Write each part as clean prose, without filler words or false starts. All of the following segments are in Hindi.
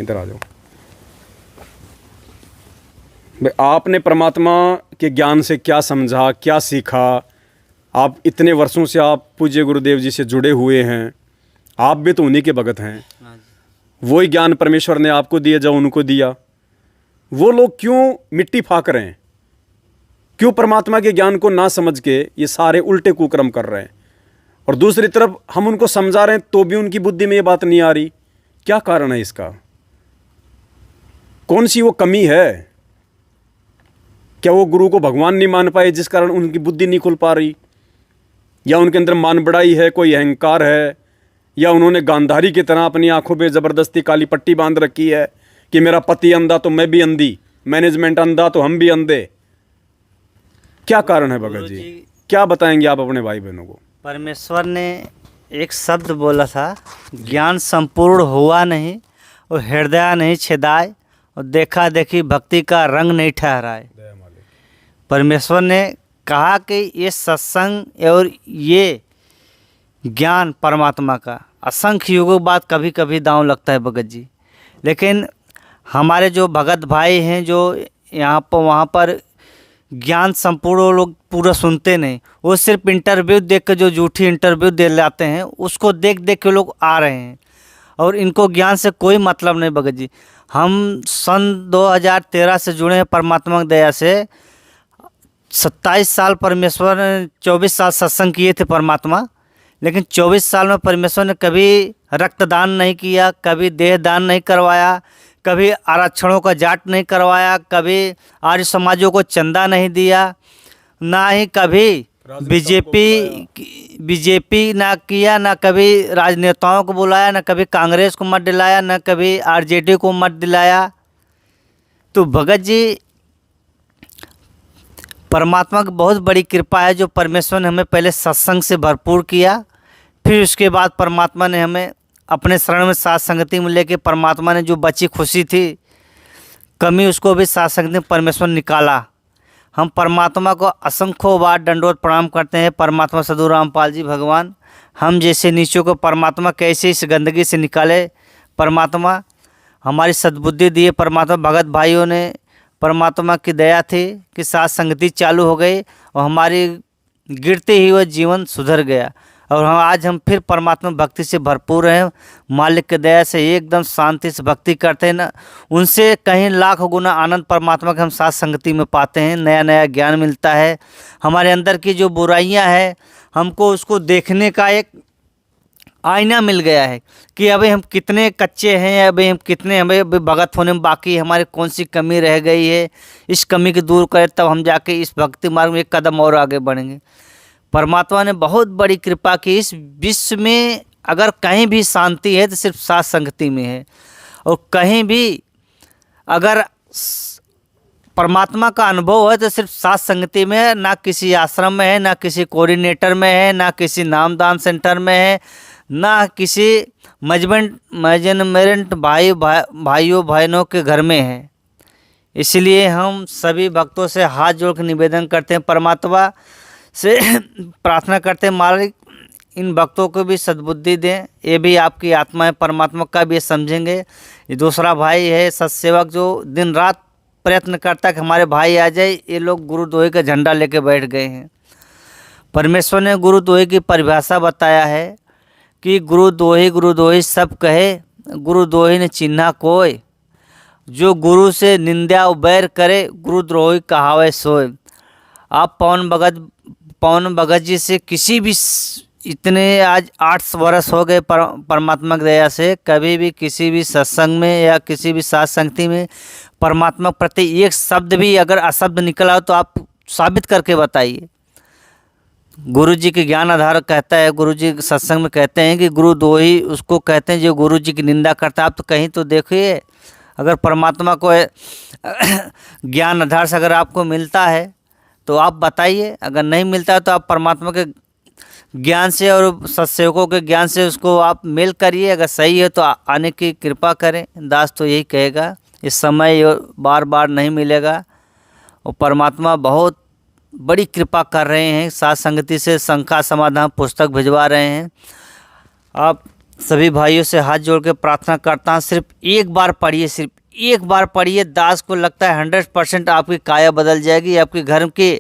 इधर आ जाओ भाई। आपने परमात्मा के ज्ञान से क्या समझा, क्या सीखा? आप इतने वर्षों से आप पूज्य गुरुदेव जी से जुड़े हुए हैं, आप भी तो उन्हीं के भगत हैं। वही ज्ञान परमेश्वर ने आपको दिया जो उनको दिया। वो लोग क्यों मिट्टी फाक रहे हैं? क्यों परमात्मा के ज्ञान को ना समझ के ये सारे उल्टे कुकर्म कर रहे हैं? और दूसरी तरफ हम उनको समझा रहे हैं तो भी उनकी बुद्धि में ये बात नहीं आ रही। क्या कारण है इसका? कौन सी वो कमी है? क्या वो गुरु को भगवान नहीं मान पाए जिस कारण उनकी बुद्धि नहीं खुल पा रही? या उनके अंदर मान बढ़ाई है, कोई अहंकार है? या उन्होंने गांधारी की तरह अपनी आंखों पे ज़बरदस्ती काली पट्टी बांध रखी है कि मेरा पति अंधा तो मैं भी अंधी, मैनेजमेंट अंधा तो हम भी अंधे? क्या कारण है भगत जी? क्या बताएंगे आप अपने भाई बहनों को? परमेश्वर ने एक शब्द बोला था, ज्ञान संपूर्ण हुआ नहीं और हृदय नहीं छेदाए और देखा देखी भक्ति का रंग नहीं ठहराए। परमेश्वर ने कहा कि ये सत्संग और ये ज्ञान परमात्मा का असंख्य युगों बाद कभी कभी दांव लगता है भगत जी। लेकिन हमारे जो भगत भाई हैं जो यहाँ पर वहाँ पर ज्ञान संपूर्ण वो लोग पूरा सुनते नहीं, वो सिर्फ इंटरव्यू देख के जो झूठी इंटरव्यू दे लाते हैं उसको देख देख के लोग आ रहे हैं और इनको ज्ञान से कोई मतलब नहीं भगत जी। हम सन 2013 से जुड़े हैं परमात्मा की दया से। 27 साल परमेश्वर ने 24 साल सत्संग किए थे परमात्मा, लेकिन 24 साल में परमेश्वर ने कभी रक्तदान नहीं किया, कभी देह दान नहीं करवाया, कभी आरक्षणों का जाट नहीं करवाया, कभी आर्य समाजों को चंदा नहीं दिया, ना ही कभी बीजेपी ना किया, ना कभी राजनेताओं को बुलाया, ना कभी कांग्रेस को मत दिलाया, ना कभी आरजेडी को मत दिलाया। तो भगत जी परमात्मा की बहुत बड़ी कृपा है जो परमेश्वर ने हमें पहले सत्संग से भरपूर किया, फिर उसके बाद परमात्मा ने हमें अपने शरण में साथ संगति में लेके परमात्मा ने जो बची खुशी थी कमी उसको भी साथ संगति में परमेश्वर निकाला। हम परमात्मा को असंख्यों बार दंडवत प्रणाम करते हैं। परमात्मा सदगुरु रामपाल जी भगवान हम जैसे नीचों को परमात्मा कैसे इस गंदगी से निकाले। परमात्मा हमारी सद्बुद्धि दिए। परमात्मा भगत भाइयों ने परमात्मा की दया थी कि साथ संगति चालू हो गई और हमारी गिरते ही वह जीवन सुधर गया और आज हम फिर परमात्मा भक्ति से भरपूर हैं। मालिक की दया से एकदम शांति से भक्ति करते हैं ना, उनसे कहीं लाख गुना आनंद परमात्मा के हम साथ संगति में पाते हैं। नया नया ज्ञान मिलता है। हमारे अंदर की जो बुराइयां हैं हमको उसको देखने का एक आईना मिल गया है कि अभी हम कितने कच्चे हैं, अभी हम कितने हमें भगत होने में बाकी है, हमारी कौन सी कमी रह गई है। इस कमी को दूर करें तब हम जाके इस भक्ति मार्ग में एक कदम और आगे बढ़ेंगे। परमात्मा ने बहुत बड़ी कृपा की। इस विश्व में अगर कहीं भी शांति है तो सिर्फ साथ संगति में है, और कहीं भी अगर परमात्मा का अनुभव है तो सिर्फ साथ संगति में है। ना किसी आश्रम में है, ना किसी कोऑर्डिनेटर में है, ना किसी नामदान सेंटर में है, ना किसी मैनेजमेंट भाइयों बहनों के घर में है। इसलिए हम सभी भक्तों से हाथ जोड़ कर निवेदन करते हैं, परमात्मा से प्रार्थना करते हैं मालिक इन भक्तों को भी सद्बुद्धि दें। ये भी आपकी आत्मा है, परमात्मा का भी समझेंगे। ये दूसरा भाई है सत्सेवक जो दिन रात प्रयत्न करता है कि हमारे भाई आ जाए। ये लोग गुरुद्रोही का झंडा लेके बैठ गए हैं। परमेश्वर ने गुरुद्रोही की परिभाषा बताया है कि गुरुद्रोही सब कहे, गुरुद्रोही ने चिन्हा कोय, जो गुरु से निंदा बैर करे गुरुद्रोही कहावे सोए। आप पवन भगत जी से किसी भी इतने आज 8 वर्ष हो गए परमात्मा की दया से कभी भी किसी भी सत्संग में या किसी भी साथ संगति में परमात्मा प्रति एक शब्द भी अगर अशब्द निकला हो तो आप साबित करके बताइए। गुरु जी के ज्ञान आधार कहता है, गुरु जी सत्संग में कहते हैं कि गुरुद्रोही उसको कहते हैं जो गुरु जी की निंदा करता है। आप तो कहीं तो देखिए अगर परमात्मा को ज्ञान आधार से अगर आपको मिलता है तो आप बताइए, अगर नहीं मिलता है तो आप परमात्मा के ज्ञान से और सत्सेवकों के ज्ञान से उसको आप मेल करिए। अगर सही है तो आने की कृपा करें। दास तो यही कहेगा, इस समय बार बार नहीं मिलेगा और परमात्मा बहुत बड़ी कृपा कर रहे हैं। साथ संगति से शंका समाधान पुस्तक भिजवा रहे हैं। आप सभी भाइयों से हाथ जोड़ के प्रार्थना करता हूँ, सिर्फ एक बार पढ़िए, दास को लगता है 100% आपकी काया बदल जाएगी, आपके घर की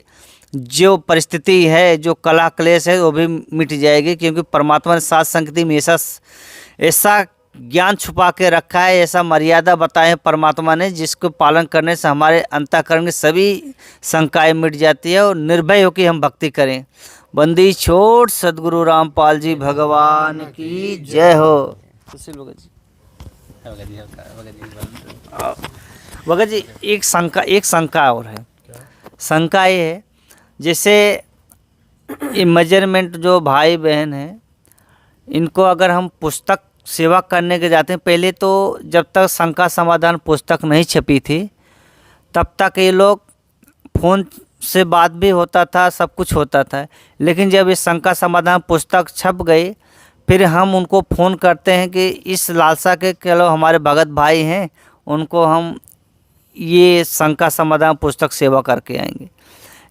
जो परिस्थिति है, जो कला क्लेश है, वो भी मिट जाएगी। क्योंकि परमात्मा ने सात संगति में ऐसा ज्ञान छुपा के रखा है, ऐसा मर्यादा बताए हैं परमात्मा ने, जिसको पालन करने से हमारे अंतःकरण की सभी शंकाएँ मिट जाती है और निर्भय होकर हम भक्ति करें। बंदी छोड़ सदगुरु रामपाल जी भगवान की जय हो। भगत जी एक शंका और है। शंका ये है, जैसे ये मेजरमेंट जो भाई बहन हैं, इनको अगर हम पुस्तक सेवा करने के जाते हैं, पहले तो जब तक शंका समाधान पुस्तक नहीं छपी थी तब तक ये लोग फ़ोन से बात भी होता था, सब कुछ होता था। लेकिन जब ये शंका समाधान पुस्तक छप गई, फिर हम उनको फ़ोन करते हैं कि इस लालसा के चलो हमारे भगत भाई हैं, उनको हम ये शंका समाधान पुस्तक सेवा करके आएंगे।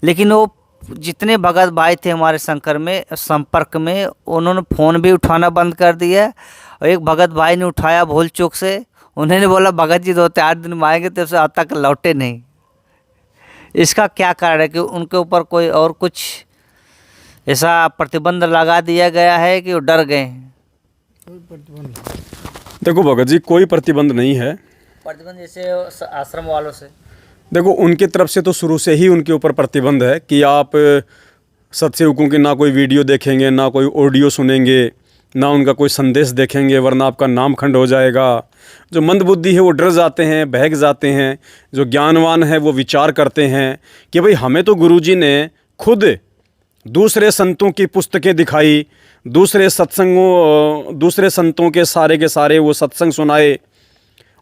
लेकिन वो जितने भगत भाई थे हमारे संपर्क में, उन्होंने फ़ोन भी उठाना बंद कर दिया। और एक भगत भाई ने उठाया भूल चूक से, उन्होंने बोला भगत जी 2-4 दिन में आएंगे, तो अब तक लौटे नहीं। इसका क्या कारण है कि उनके ऊपर कोई और कुछ ऐसा प्रतिबंध लगा दिया गया है कि वो डर गए हैं? देखो भगत जी, कोई प्रतिबंध नहीं है। प्रतिबंध जैसे आश्रम वालों से, देखो उनकी तरफ से तो शुरू से ही उनके ऊपर प्रतिबंध है कि आप सत्सेवकों की ना कोई वीडियो देखेंगे, ना कोई ऑडियो सुनेंगे, ना उनका कोई संदेश देखेंगे, वरना आपका नाम खंड हो जाएगा। जो मंदबुद्धि है वो डर जाते हैं, बहक जाते हैं। जो ज्ञानवान है वो विचार करते हैं कि भाई हमें तो गुरुजी ने खुद दूसरे संतों की पुस्तकें दिखाई, दूसरे संतों के सारे वो सत्संग सुनाए,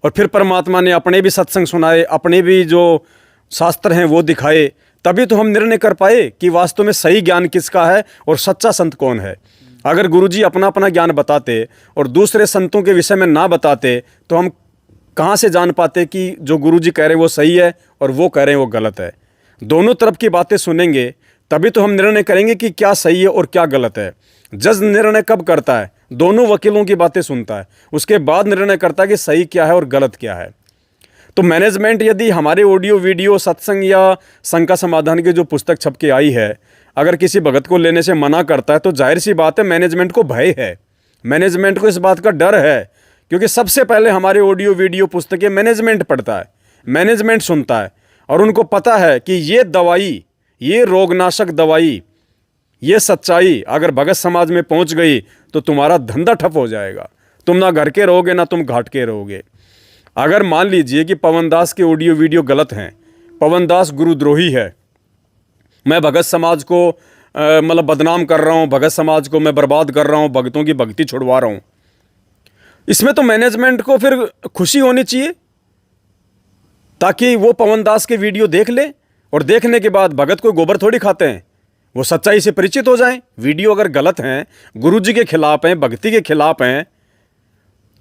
और फिर परमात्मा ने अपने भी सत्संग सुनाए, अपने भी जो शास्त्र हैं वो दिखाए, तभी तो हम निर्णय कर पाए कि वास्तव में सही ज्ञान किसका है और सच्चा संत कौन है। अगर गुरुजी अपना अपना ज्ञान बताते और दूसरे संतों के विषय में ना बताते, तो हम कहाँ से जान पाते कि जो गुरुजी कह रहे हैं वो सही है और वो कह रहे हैं वो गलत है। दोनों तरफ की बातें सुनेंगे तभी तो हम निर्णय करेंगे कि क्या सही है और क्या गलत है। जज निर्णय कब करता है? दोनों वकीलों की बातें सुनता है, उसके बाद निर्णय करता है कि सही क्या है और गलत क्या है। तो मैनेजमेंट यदि हमारे ऑडियो वीडियो सत्संग या शंका समाधान की जो पुस्तक छप के आई है, अगर किसी भगत को लेने से मना करता है, तो जाहिर सी बात है मैनेजमेंट को भय है, मैनेजमेंट को इस बात का डर है। क्योंकि सबसे पहले हमारे ऑडियो वीडियो पुस्तकें मैनेजमेंट पढ़ता है, मैनेजमेंट सुनता है, और उनको पता है कि ये दवाई, ये रोगनाशक दवाई, ये सच्चाई अगर भगत समाज में पहुंच गई तो तुम्हारा धंधा ठप हो जाएगा। तुम ना घर के रहोगे ना तुम घाट के रहोगे। अगर मान लीजिए कि पवन दास के ऑडियो वीडियो गलत हैं, पवन दास गुरुद्रोही है, मैं भगत समाज को मतलब बदनाम कर रहा हूँ, भगत समाज को मैं बर्बाद कर रहा हूँ, भगतों की भक्ति छुड़वा रहा हूँ, इसमें तो मैनेजमेंट को फिर खुशी होनी चाहिए, ताकि वो पवन दास के वीडियो देख ले, और देखने के बाद भगत को गोबर थोड़ी खाते हैं, वो सच्चाई से परिचित हो जाएं। वीडियो अगर गलत हैं, गुरुजी के खिलाफ हैं, भक्ति के खिलाफ हैं,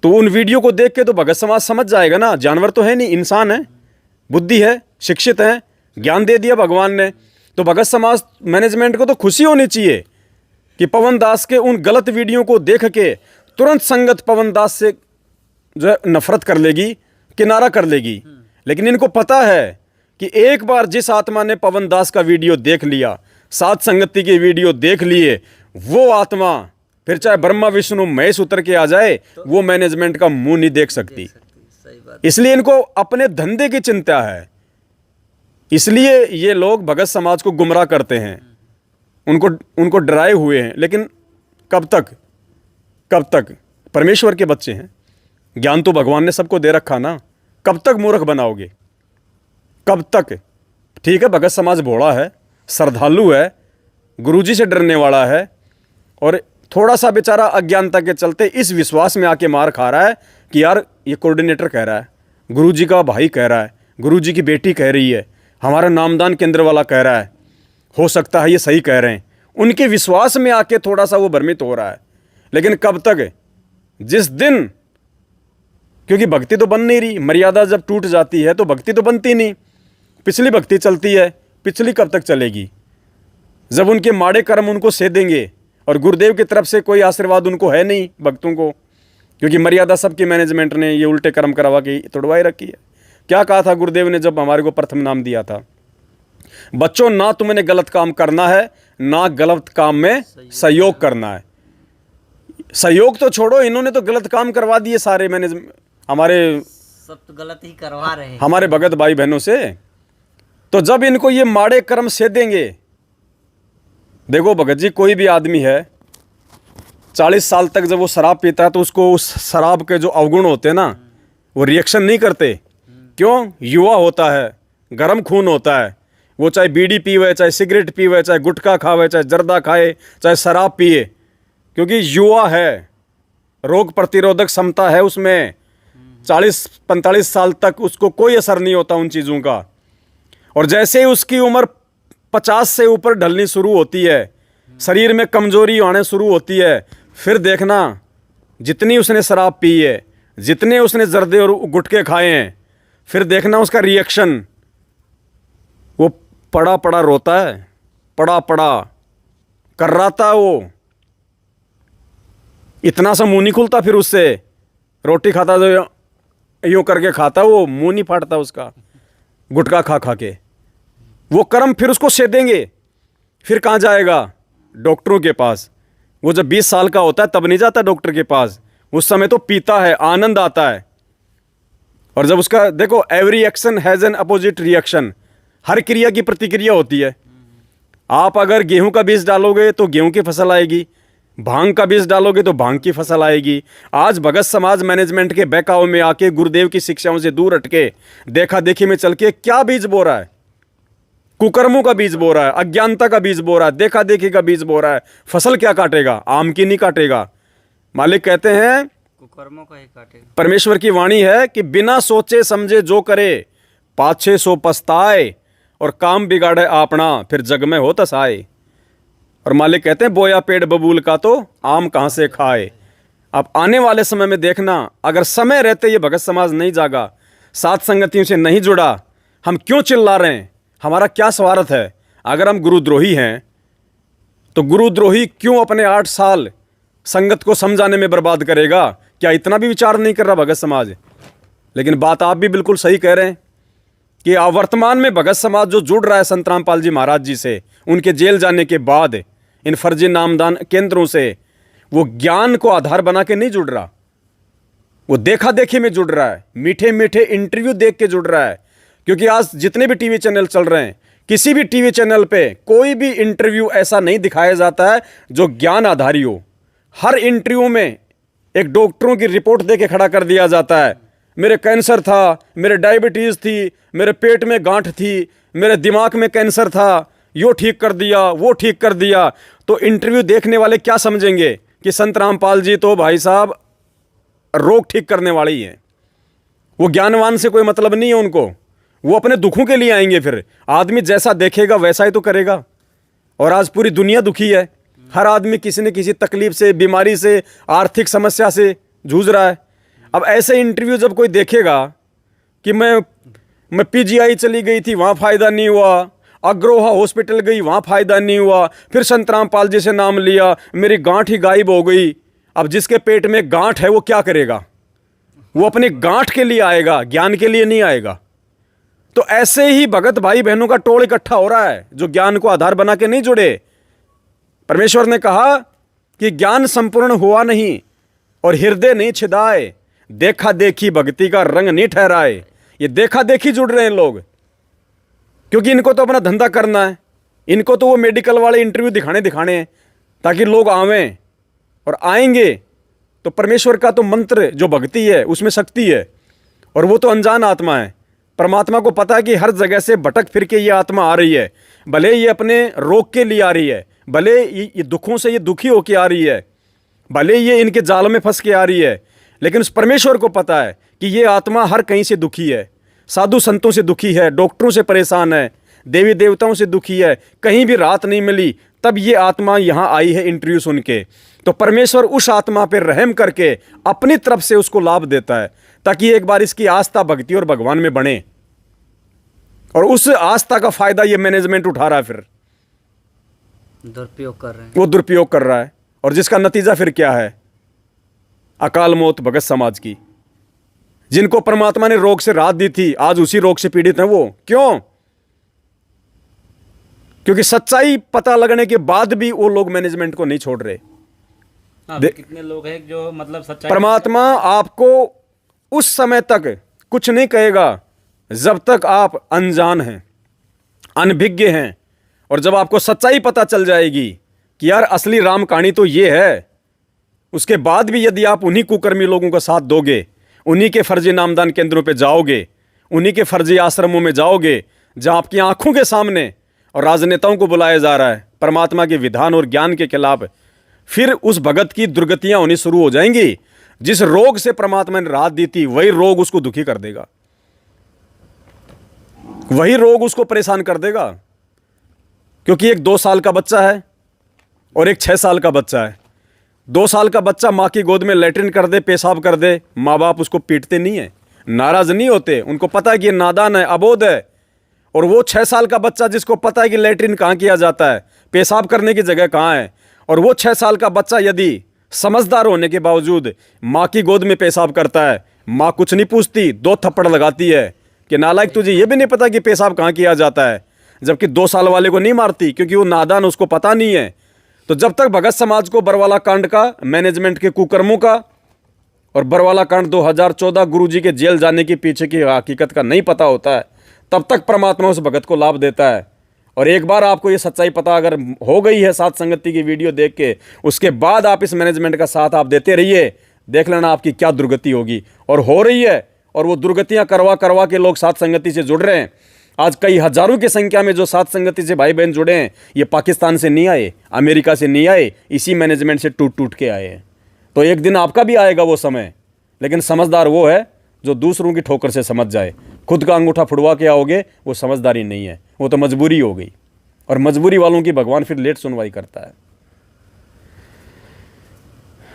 तो उन वीडियो को देख के तो भगत समाज समझ जाएगा ना, जानवर तो है नहीं, इंसान है, बुद्धि है, शिक्षित है, ज्ञान दे दिया भगवान ने। तो भगत समाज मैनेजमेंट को तो खुशी होनी चाहिए कि पवन दास के उन गलत वीडियो को देख के तुरंत संगत पवन दास से जो है नफरत कर लेगी, किनारा कर लेगी। लेकिन इनको पता है कि एक बार जिस आत्मा ने पवन दास का वीडियो देख लिया, सात संगति के वीडियो देख लिए, वो आत्मा फिर चाहे ब्रह्मा विष्णु महेश उतर के आ जाए, वो मैनेजमेंट का मुंह नहीं देख सकती। इसलिए इनको अपने धंधे की चिंता है, इसलिए ये लोग भगत समाज को गुमराह करते हैं, उनको डराए हुए हैं। लेकिन कब तक परमेश्वर के बच्चे हैं, ज्ञान तो भगवान ने सबको दे रखा ना, कब तक मूर्ख बनाओगे, कब तक? ठीक है, भगत समाज भोला है, श्रद्धालु है, गुरुजी से डरने वाला है, और थोड़ा सा बेचारा अज्ञानता के चलते इस विश्वास में आके मार खा रहा है कि यार ये कोऑर्डिनेटर कह रहा है, गुरुजी का भाई कह रहा है, गुरुजी की बेटी कह रही है, हमारा नामदान केंद्र वाला कह रहा है, हो सकता है ये सही कह रहे हैं। उनके विश्वास में आके थोड़ा सा वो भ्रमित हो रहा है। लेकिन कब तक? जिस दिन, क्योंकि भक्ति तो बन नहीं रही, मर्यादा जब टूट जाती है तो भक्ति तो बनती नहीं, पिछली भक्ति चलती है, पिछली कब तक चलेगी? जब उनके माड़े कर्म उनको सेधेंगे और गुरुदेव की तरफ से कोई आशीर्वाद उनको है नहीं भक्तों को, क्योंकि मर्यादा सबकी मैनेजमेंट ने ये उल्टे कर्म करवा के तोड़वाई रखी है। क्या कहा था गुरुदेव ने जब हमारे को प्रथम नाम दिया था? बच्चों, ना तुमने गलत काम करना है, ना गलत काम में सहयोग करना है। सहयोग तो छोड़ो, इन्होंने तो गलत काम करवा दिए सारे मैनेज हमारे सब तो गलत ही करवा रहे हैं हमारे भगत भाई बहनों से। तो जब इनको ये माड़े कर्म सेधेंगे, देखो भगत जी, कोई भी आदमी है 40 साल तक जब वो शराब पीता है तो उसको उस शराब के जो अवगुण होते हैं ना, वो रिएक्शन नहीं करते। क्यों? युवा होता है, गर्म खून होता है। वो चाहे बीड़ी पीवे, चाहे सिगरेट पीवे, चाहे गुटखा खावे, चाहे जर्दा खाए, चाहे शराब पिए, क्योंकि युवा है, रोग प्रतिरोधक क्षमता है उसमें। 40-45 साल तक उसको कोई असर नहीं होता उन चीज़ों का। और जैसे ही उसकी उम्र 50 से ऊपर ढलनी शुरू होती है, शरीर में कमजोरी आने शुरू होती है, फिर देखना जितनी उसने शराब पी है, जितने उसने जर्दे और गुटखे खाए हैं, फिर देखना उसका रिएक्शन, वो पड़ा पड़ा रोता है, पड़ा पड़ा कर्राता है, वो इतना सा मुंह नहीं खुलता। फिर उससे रोटी खाता तो यूँ करके खाता, वो मुंह नहीं फाटता उसका, गुटखा खा खा के। वो कर्म फिर उसको सेधेंगे। फिर कहाँ जाएगा? डॉक्टरों के पास। वो जब 20 साल का होता है तब नहीं जाता डॉक्टर के पास, उस समय तो पीता है, आनंद आता है। और जब उसका देखो, every action has an opposite reaction, हर क्रिया की प्रतिक्रिया होती है। आप अगर गेहूं का बीज डालोगे तो गेहूं की फसल आएगी, भांग का बीज डालोगे तो भांग की फसल आएगी। आज भगत समाज मैनेजमेंट के बहकावे में आके, गुरुदेव की शिक्षाओं से दूर हटके, देखा देखी में चल के क्या बीज बो रहा है? कुकर्मों का बीज बो रहा है, अज्ञानता का बीज बो रहा है, देखा देखी का बीज बो रहा है। फसल क्या काटेगा? आम की नहीं काटेगा। मालिक कहते हैं कुकर्मों का ही काटेगा। परमेश्वर की वाणी है कि बिना सोचे समझे जो करे, पाछे सो पछताए, और काम बिगाड़े आपना, फिर जग में हो तसाए। और मालिक कहते हैं बोया पेड़ बबूल का तो आम कहाँ से खाए। अब आने वाले समय में देखना, अगर समय रहते ये भगत समाज नहीं जागा, साथ संगतियों से नहीं जुड़ा, हम क्यों चिल्ला रहे हैं? हमारा क्या स्वार्थ है? अगर हम गुरुद्रोही हैं तो गुरुद्रोही क्यों अपने 8 साल संगत को समझाने में बर्बाद करेगा? क्या इतना भी विचार नहीं कर रहा भगत समाज? लेकिन बात आप भी बिल्कुल सही कह रहे हैं कि वर्तमान में भगत समाज जो जुड़ रहा है संत रामपाल जी महाराज जी से, उनके जेल जाने के बाद इन फर्जी नामदान केंद्रों से, वो ज्ञान को आधार बना के नहीं जुड़ रहा, वो देखा देखी में जुड़ रहा है, मीठे मीठे इंटरव्यू देख के जुड़ रहा है। क्योंकि आज जितने भी टीवी चैनल चल रहे हैं, किसी भी टीवी चैनल पे कोई भी इंटरव्यू ऐसा नहीं दिखाया जाता है जो ज्ञान आधारी हो। हर इंटरव्यू में एक डॉक्टरों की रिपोर्ट दे के खड़ा कर दिया जाता है, मेरे कैंसर था, मेरे डायबिटीज़ थी, मेरे पेट में गांठ थी, मेरे दिमाग में कैंसर था, यो ठीक कर दिया, वो ठीक कर दिया। तो इंटरव्यू देखने वाले क्या समझेंगे कि संत रामपाल जी तो भाई साहब रोग ठीक करने वाले ही हैं। वो ज्ञानवान से कोई मतलब नहीं है उनको, वो अपने दुखों के लिए आएंगे। फिर आदमी जैसा देखेगा वैसा ही तो करेगा। और आज पूरी दुनिया दुखी है, हर आदमी किसी न किसी तकलीफ से, बीमारी से, आर्थिक समस्या से जूझ रहा है। अब ऐसे इंटरव्यू जब कोई देखेगा कि मैं पीजीआई चली गई थी, वहाँ फ़ायदा नहीं हुआ, अग्रोहा हॉस्पिटल गई, वहाँ फ़ायदा नहीं हुआ, फिर संत रामपाल जी से नाम लिया, मेरी गांठ ही गायब हो गई। अब जिसके पेट में गांठ है वो क्या करेगा? वो अपनी गांठ के लिए आएगा, ज्ञान के लिए नहीं आएगा। तो ऐसे ही भगत भाई बहनों का टोल इकट्ठा हो रहा है जो ज्ञान को आधार बना के नहीं जुड़े। परमेश्वर ने कहा कि ज्ञान संपूर्ण हुआ नहीं और हृदय नहीं छिदाए, देखा देखी भक्ति का रंग नहीं ठहराए। ये देखा देखी जुड़ रहे हैं लोग, क्योंकि इनको तो अपना धंधा करना है, इनको तो वो मेडिकल वाले इंटरव्यू दिखाने हैं ताकि लोग आवें, और आएंगे तो परमेश्वर का तो मंत्र जो भक्ति है उसमें शक्ति है, और वो तो अनजान आत्मा है। परमात्मा को पता है कि हर जगह से भटक फिर के ये आत्मा आ रही है, भले ये अपने रोग के लिए आ रही है, भले ये दुखों से ये दुखी होके आ रही है, भले ये इनके जाल में फंस के आ रही है, लेकिन उस परमेश्वर को पता है कि ये आत्मा हर कहीं से दुखी है। साधु संतों से दुखी है, डॉक्टरों से परेशान है, देवी देवताओं से दुखी है, कहीं भी राहत नहीं मिली, तब ये आत्मा यहाँ आई है इंटरव्यू सुन के। तो परमेश्वर उस आत्मा पर रहम करके अपनी तरफ से उसको लाभ देता है ताकि एक बार इसकी आस्था भक्ति और भगवान में बने। और उस आस्था का फायदा ये मैनेजमेंट उठा रहा है, फिर दुरुपयोग कर रहे हैं, वो दुरुपयोग कर रहा है। और जिसका नतीजा फिर क्या है? अकाल मौत भगत समाज की, जिनको परमात्मा ने रोग से राहत दी थी, आज उसी रोग से पीड़ित हैं वो। क्यों? क्योंकि सच्चाई पता लगने के बाद भी वो लोग मैनेजमेंट को नहीं छोड़ रहे। कितने लोग हैं जो मतलब सच्चाई, परमात्मा आपको उस समय तक कुछ नहीं कहेगा जब तक आप अनजान हैं, अनभिज्ञ हैं। और जब आपको सच्चाई पता चल जाएगी कि यार असली राम कहानी तो ये है, उसके बाद भी यदि आप उन्हीं कुकर्मी लोगों का साथ दोगे, उन्हीं के फर्जी नामदान केंद्रों पे जाओगे, उन्हीं के फर्जी आश्रमों में जाओगे जहां आपकी आंखों के सामने और राजनेताओं को बुलाया जा रहा है परमात्मा के विधान और ज्ञान के खिलाफ, फिर उस भगत की दुर्गतियां होनी शुरू हो जाएंगी। जिस रोग से परमात्मा ने राहत दी थी वही रोग उसको दुखी कर देगा, वही रोग उसको परेशान कर देगा। क्योंकि एक 2 साल का बच्चा है और एक 6 साल का बच्चा है। 2 साल का बच्चा माँ की गोद में लैट्रिन कर दे, पेशाब कर दे, माँ बाप उसको पीटते नहीं है, नाराज नहीं होते, उनको पता है कि ये नादान है, अबोध है। और वो 6 साल का बच्चा जिसको पता है कि लैट्रिन कहाँ किया जाता है, पेशाब करने की जगह कहाँ है, और वो 6 साल का बच्चा यदि समझदार होने के बावजूद माँ की गोद में पेशाब करता है, माँ कुछ नहीं पूछती, 2 थप्पड़ लगाती है कि नालायक तुझे ये भी नहीं पता कि पेशाब कहाँ किया जाता है, जबकि 2 साल वाले को नहीं मारती क्योंकि वो नादान, उसको पता नहीं है। तो जब तक भगत समाज को बरवाला कांड का, मैनेजमेंट के कुकर्मों का और बरवाला कांड 2014 गुरुजी के जेल जाने के पीछे की हकीकत का नहीं पता होता है, तब तक परमात्मा उस भगत को लाभ देता है। और एक बार आपको ये सच्चाई पता अगर हो गई है साथ संगति की वीडियो देख के, उसके बाद आप इस मैनेजमेंट का साथ आप देते रहिए, देख लेना आपकी क्या दुर्गति होगी। और हो रही है, और वो दुर्गतियां करवा करवा के लोग साथ संगति से जुड़ रहे हैं। आज कई हजारों की संख्या में जो साथ संगति से भाई बहन जुड़े हैं, ये पाकिस्तान से नहीं आए, अमेरिका से नहीं आए, इसी मैनेजमेंट से टूट टूट के आए हैं। तो एक दिन आपका भी आएगा वो समय, लेकिन समझदार वो है जो दूसरों की ठोकर से समझ जाए। खुद का अंगूठा फुड़वा के आओगे, वो समझदारी नहीं है, वो तो मजबूरी हो गई। और मजबूरी वालों की भगवान फिर लेट सुनवाई करता है।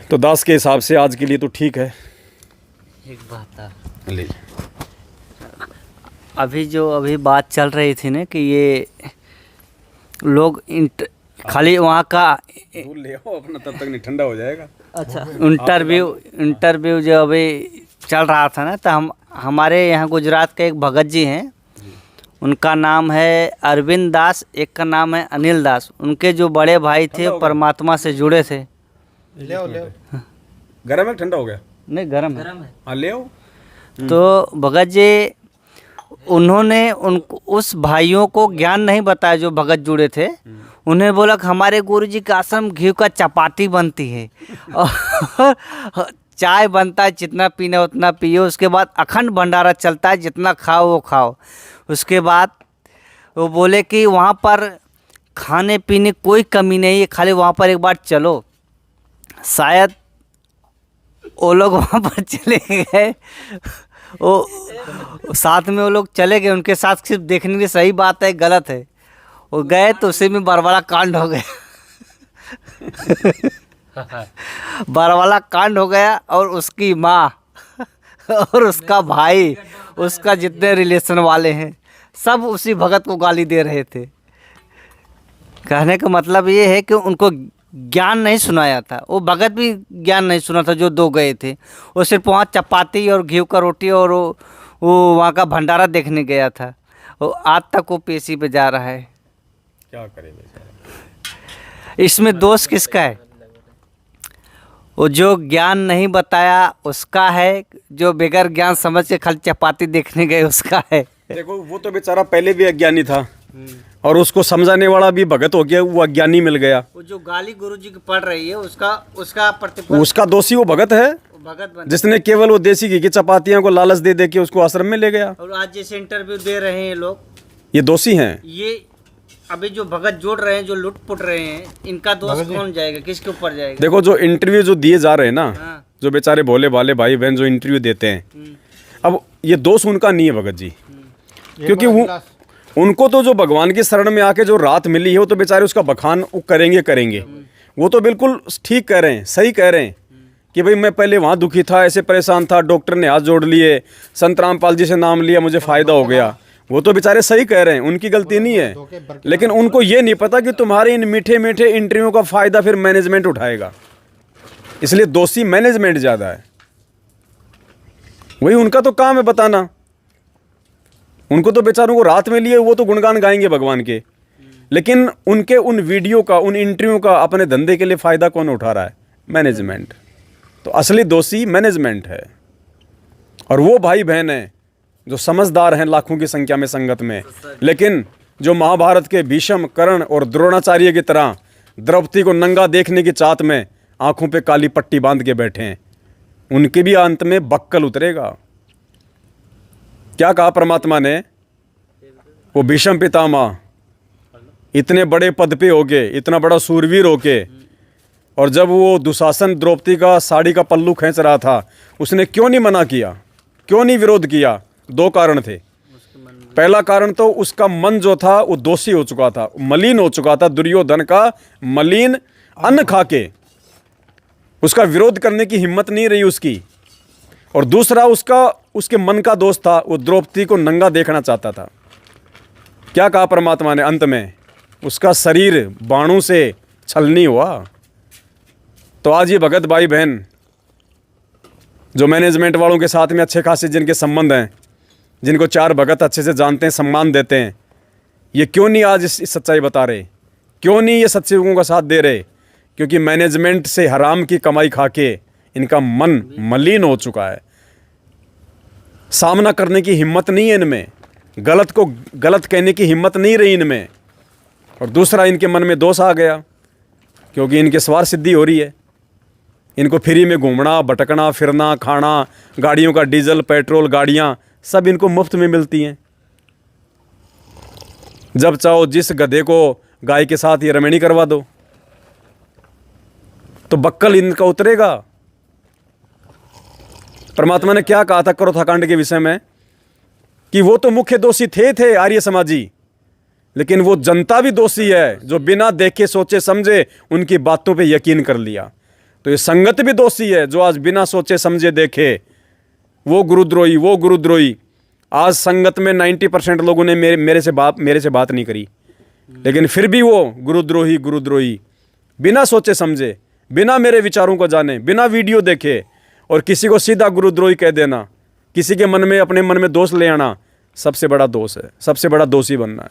तो दास के हिसाब से आज के लिए तो ठीक है। एक बात था, ले अभी बात चल रही थी ना कि ये लोग खाली वहाँ का ले आओ अपना, तब तक नहीं ठंडा हो जाएगा। अच्छा, इंटरव्यू जो अभी चल रहा था ना, तो हमारे यहाँ गुजरात के एक भगत जी हैं, उनका नाम है अरविंद दास, एक का नाम है अनिल दास। उनके जो बड़े भाई थे परमात्मा से जुड़े थे। ले आओ गरम है, ठंडा हो गया? नहीं, गरम है। हाँ ले आओ। तो भगत जी, उन्होंने उस भाइयों को ज्ञान नहीं बताया जो भगत जुड़े थे। उन्हें बोला कि हमारे गुरुजी का आश्रम घी का चपाती बनती है और चाय बनता है, जितना पीना उतना पियो, उसके बाद अखंड भंडारा चलता है, जितना खाओ वो खाओ। उसके बाद वो बोले कि वहाँ पर खाने पीने कोई कमी नहीं है, खाली वहाँ पर एक बार चलो। शायद वो लोग वहाँ पर चले गए, वो साथ में वो लोग चले गए, उनके साथ सिर्फ देखने की सही बात है गलत है, वो गए तो उसी में बरवाला कांड हो गया। बरवाला कांड हो गया, और उसकी माँ और उसका भाई, उसका जितने रिलेशन वाले हैं, सब उसी भगत को गाली दे रहे थे। कहने का मतलब ये है कि उनको ज्ञान नहीं सुनाया था, वो भगत भी ज्ञान नहीं सुना था जो 2 गए थे। वो सिर्फ वहाँ चपाती और घी का रोटी और वो वहाँ का भंडारा देखने गया था। वो आज तक वो पेशी पे जा रहा है। क्या करे बेचारा? इसमें दोष किसका है? वो जो ज्ञान नहीं बताया उसका है, जो बगैर ज्ञान समझ के खाली चपाती देखने गए उसका है। देखो वो तो बेचारा पहले भी अज्ञानी था, और उसको समझाने वाला भी भगत हो गया, वो अज्ञानी मिल गया। वो जो गाली गुरुजी की पड़ रही है, उसका प्रतिफल, उसका दोषी वो भगत है, भगत बन, जिसने केवल वो देसी घी की चपातियों को लालच दे दे के उसको आश्रम में ले गया। और आज जैसे इंटरव्यू दे रहे हैं लोग, ये दोषी हैं। ये अभी जो भगत जोड़ रहे हैं, जो लुट पुट रहे हैं, इनका दोष कौन जाएगा, किसके ऊपर जाएगा? देखो जो इंटरव्यू जो दिए जा रहे हैं ना, हाँ। जो बेचारे भोले भाले भाई बहन जो इंटरव्यू देते हैं, अब ये दोष उनका नहीं है भगत जी, क्योंकि वो उनको तो जो भगवान की शरण में आके जो राहत मिली है, वो तो बेचारे उसका बखान करेंगे। वो तो बिल्कुल ठीक कह रहे हैं, सही कह रहे हैं कि भाई मैं पहले वहाँ दुखी था, ऐसे परेशान था, डॉक्टर ने हाथ जोड़ लिए, संत रामपाल जी से नाम लिया, मुझे फ़ायदा हो गया। वो तो बेचारे सही कह रहे हैं, उनकी गलती नहीं है। लेकिन उनको ये नहीं पता कि तुम्हारे इन मीठे मीठे इंटरव्यू का फ़ायदा फिर मैनेजमेंट उठाएगा। इसलिए दोषी मैनेजमेंट ज़्यादा है। वही उनका तो काम है बताना। उनको तो बेचारों को रात में लिए वो तो गुणगान गाएंगे भगवान के, लेकिन उनके उन वीडियो का, उन इंटरव्यू का अपने धंधे के लिए फ़ायदा कौन उठा रहा है? मैनेजमेंट। तो असली दोषी मैनेजमेंट है। और वो भाई बहन हैं जो समझदार हैं लाखों की संख्या में संगत में, लेकिन जो महाभारत के भीष्म, कर्ण और द्रोणाचार्य की तरह द्रौपदी को नंगा देखने की चाहत में आंखों पे काली पट्टी बांध के बैठे हैं, उनके भी अंत में बक्कल उतरेगा। क्या कहा परमात्मा ने? वो भीष्म पितामह इतने बड़े पद पे होके, इतना बड़ा सूरवीर होके, और जब वो दुशासन द्रौपदी का साड़ी का पल्लू खींच रहा था, उसने क्यों नहीं मना किया, क्यों नहीं विरोध किया? 2 कारण थे। पहला कारण तो उसका मन जो था वो दोषी हो चुका था, मलिन हो चुका था, दुर्योधन का मलिन अन्न खा के। उसका विरोध करने की हिम्मत नहीं रही उसकी। और दूसरा उसके मन का दोष था, वो द्रौपदी को नंगा देखना चाहता था। क्या कहा परमात्मा ने अंत में? उसका शरीर बाणों से छलनी हुआ। तो आज ये भगत भाई बहन जो मैनेजमेंट वालों के साथ में अच्छे खासे जिनके संबंध हैं, जिनको 4 भगत अच्छे से जानते हैं, सम्मान देते हैं, ये क्यों नहीं आज इस सच्चाई बता रहे? क्यों नहीं ये सत्संगों का साथ दे रहे? क्योंकि मैनेजमेंट से हराम की कमाई खा के इनका मन मलिन हो चुका है। सामना करने की हिम्मत नहीं है इनमें, गलत को गलत कहने की हिम्मत नहीं रही इनमें। और दूसरा, इनके मन में दोष आ गया क्योंकि इनके स्वार्थ सिद्धि हो रही है। इनको फ्री में घूमना, भटकना, फिरना, खाना, गाड़ियों का डीजल, पेट्रोल, गाड़ियाँ सब इनको मुफ्त में मिलती हैं। जब चाहो जिस गधे को गाय के साथ ये रमैनी करवा दो तो बक्कल इनका उतरेगा। परमात्मा ने क्या कहा था करोथा कांड के विषय में? कि वो तो मुख्य दोषी थे आर्य समाजी, लेकिन वो जनता भी दोषी है जो बिना देखे सोचे समझे उनकी बातों पे यकीन कर लिया। तो ये संगत भी दोषी है जो आज बिना सोचे समझे देखे वो गुरुद्रोही। आज संगत में 90% लोगों ने मेरे से बात नहीं करी, लेकिन फिर भी वो गुरुद्रोही बिना सोचे समझे, बिना मेरे विचारों को जाने, बिना वीडियो देखे, और किसी को सीधा गुरुद्रोही कह देना, किसी के मन में, अपने मन में दोष ले आना, सबसे बड़ा दोष है, सबसे बड़ा दोषी बनना है।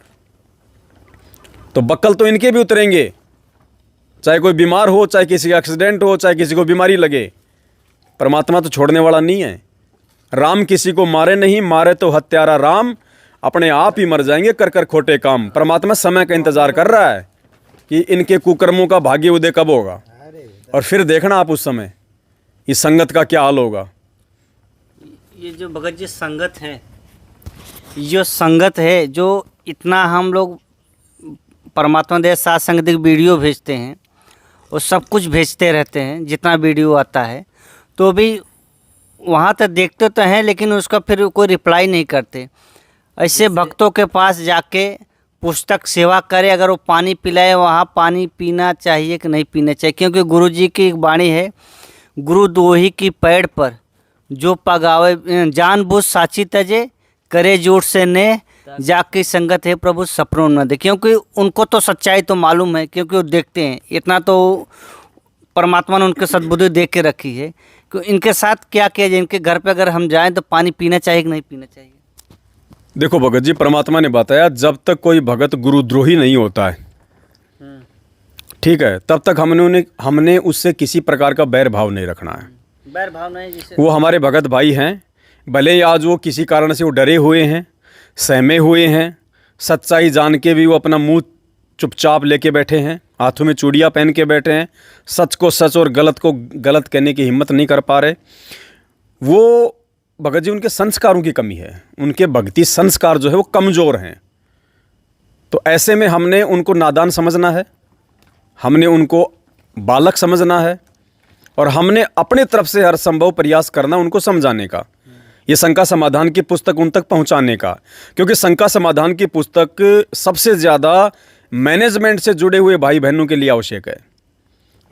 तो बक्कल तो इनके भी उतरेंगे, चाहे कोई बीमार हो, चाहे किसी का एक्सीडेंट हो, चाहे किसी को बीमारी लगे। परमात्मा तो छोड़ने वाला नहीं है। राम किसी को मारे नहीं, मारे तो हत्यारा राम, अपने आप ही मर जाएंगे कर कर खोटे काम। परमात्मा समय का इंतजार कर रहा है कि इनके कुकर्मों का भाग्य उदय कब होगा, और फिर देखना आप उस समय इस संगत का क्या हाल होगा। ये जो भगत जी संगत है, जो संगत है, जो इतना हम लोग परमात्मा दे साथ संगत की वीडियो भेजते हैं, वो सब कुछ भेजते रहते हैं, जितना वीडियो आता है, तो भी वहाँ तक देखते तो हैं, लेकिन उसका फिर कोई रिप्लाई नहीं करते। ऐसे भक्तों के पास जाके पुस्तक सेवा करे, अगर वो पानी पिलाए, वहाँ पानी पीना चाहिए कि नहीं पीना चाहिए, क्योंकि गुरु जी की एक वाणी है, गुरु दोही की पैड़ पर जो पगावे जानबूझ साची तजे, करे जोर से ने जाके संगत है प्रभु सपनों न दे। क्योंकि उनको तो सच्चाई तो मालूम है, क्योंकि वो देखते हैं, इतना तो परमात्मा ने उनके सद्बुद्धि दे के रखी है कि इनके साथ क्या किया जाए। इनके घर पे अगर हम जाएं तो पानी पीना चाहिए कि नहीं पीना चाहिए? देखो भगत जी, परमात्मा ने बताया जब तक कोई भगत गुरुद्रोही नहीं होता है, ठीक है, तब तक हमने उससे किसी प्रकार का बैर भाव नहीं रखना है। बैर भाव नहीं, जैसे वो हमारे भगत भाई हैं, भले ही आज वो किसी कारण से वो डरे हुए हैं, सहमे हुए हैं, सच्चाई जान के भी वो अपना मुंह चुपचाप लेके बैठे हैं, हाथों में चूड़ियाँ पहन के बैठे हैं, सच को सच और गलत को गलत कहने की हिम्मत नहीं कर पा रहे। वो भगत जी, उनके संस्कारों की कमी है, उनके भक्ति संस्कार जो है वो कमज़ोर हैं। तो ऐसे में हमने उनको नादान समझना है, हमने उनको बालक समझना है, और हमने अपने तरफ से हर संभव प्रयास करना उनको समझाने का, ये शंका समाधान की पुस्तक उन तक पहुंचाने का। क्योंकि शंका समाधान की पुस्तक सबसे ज़्यादा मैनेजमेंट से जुड़े हुए भाई बहनों के लिए आवश्यक है।